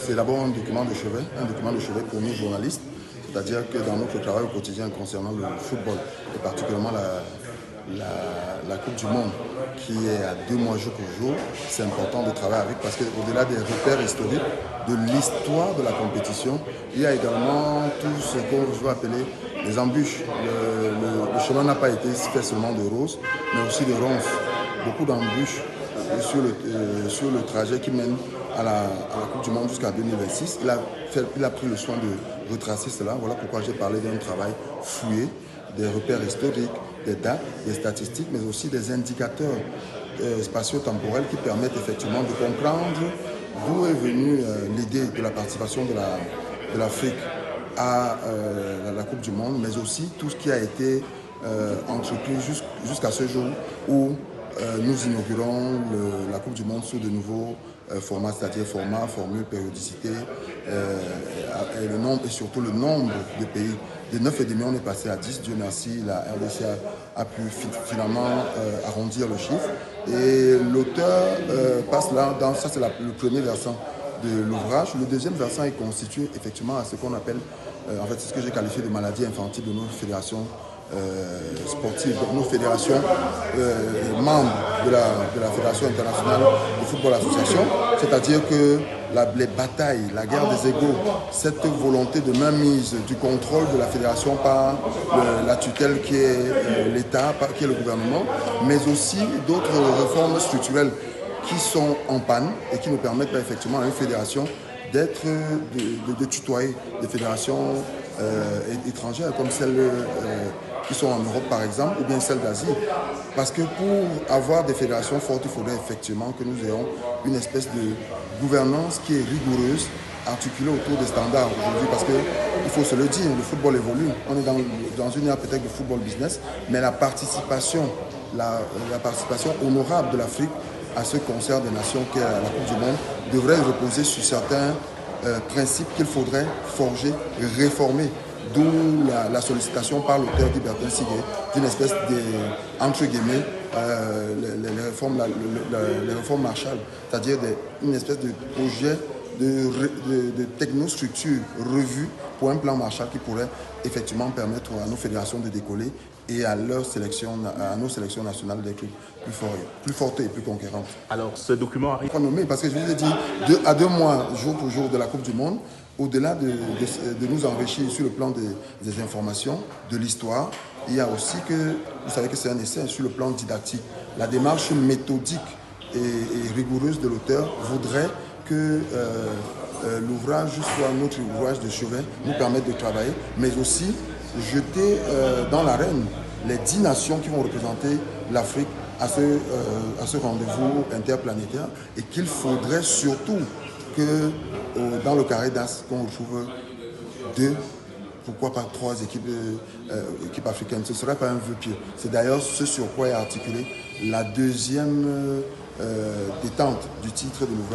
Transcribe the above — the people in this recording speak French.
C'est d'abord un document de chevet pour nous journalistes, c'est-à-dire que dans notre travail au quotidien concernant le football, et particulièrement la Coupe du Monde, qui est à 2 mois jour pour jour, c'est important de travailler avec parce qu'au-delà des repères historiques, de l'histoire de la compétition, il y a également tout ce qu'on veut appeler les embûches. Le chemin n'a pas été fait seulement de roses, mais aussi de ronces. Beaucoup d'embûches sur le trajet qui mène à la Coupe du Monde jusqu'à 2026. Il a pris le soin de retracer cela. Voilà pourquoi j'ai parlé d'un travail fouillé, des repères historiques, des dates, des statistiques, mais aussi des indicateurs spatio-temporels qui permettent effectivement de comprendre d'où est venue l'idée de la participation de l'Afrique à la Coupe du Monde, mais aussi tout ce qui a été entrepris jusqu'à ce jour où nous inaugurons la Coupe du Monde sous de nouveaux formats, c'est-à-dire format, formule, périodicité et surtout le nombre de pays. De 9,5, on est passé à 10. Dieu merci, la RDC a pu finalement arrondir le chiffre. Et l'auteur passe là, ça c'est le premier versant de l'ouvrage. Le deuxième versant est constitué effectivement à ce qu'on appelle, en fait c'est ce que j'ai qualifié de maladie infantile de nos fédérations sportives, donc nos fédérations membres de la Fédération internationale de football association, c'est-à-dire que les batailles, la guerre des égaux, cette volonté de mainmise du contrôle de la fédération par la tutelle qui est l'État, qui est le gouvernement, mais aussi d'autres réformes structurelles qui sont en panne et qui ne permettent pas effectivement à une fédération de tutoyer des fédérations étrangères comme celles qui sont en Europe par exemple, ou bien celles d'Asie. Parce que pour avoir des fédérations fortes, il faudrait effectivement que nous ayons une espèce de gouvernance qui est rigoureuse, articulée autour des standards aujourd'hui. Parce qu'il faut se le dire, le football évolue. On est dans une ère peut-être de football business, mais la participation honorable de l'Afrique à ce concert des nations qu'est la Coupe du Monde devrait reposer sur certains principes qu'il faudrait forger, réformer. D'où la sollicitation par l'auteur Guy Bertin Sigué d'une espèce de, entre guillemets, les réformes Marshall, c'est-à-dire une espèce de projet de technostructure revue pour un plan Marshall qui pourrait effectivement permettre à nos fédérations de décoller et à nos sélections nationales d'être plus fortes et plus conquérantes. Alors, ce document arrive... Parce que je vous ai dit, à 2 mois, jour pour jour de la Coupe du Monde, au-delà de nous enrichir sur le plan des informations, de l'histoire, il y a aussi que, vous savez que c'est un essai sur le plan didactique. La démarche méthodique et rigoureuse de l'auteur voudrait que l'ouvrage soit notre ouvrage de chevet, nous permette de travailler, mais aussi jeter dans l'arène les 10 nations qui vont représenter l'Afrique à ce rendez-vous interplanétaire et qu'il faudrait surtout que dans le carré d'as qu'on retrouve 2, pourquoi pas 3 équipes africaines. Ce ne serait pas un vœu pieux. C'est d'ailleurs ce sur quoi est articulée la deuxième détente du titre de l'ouvrage.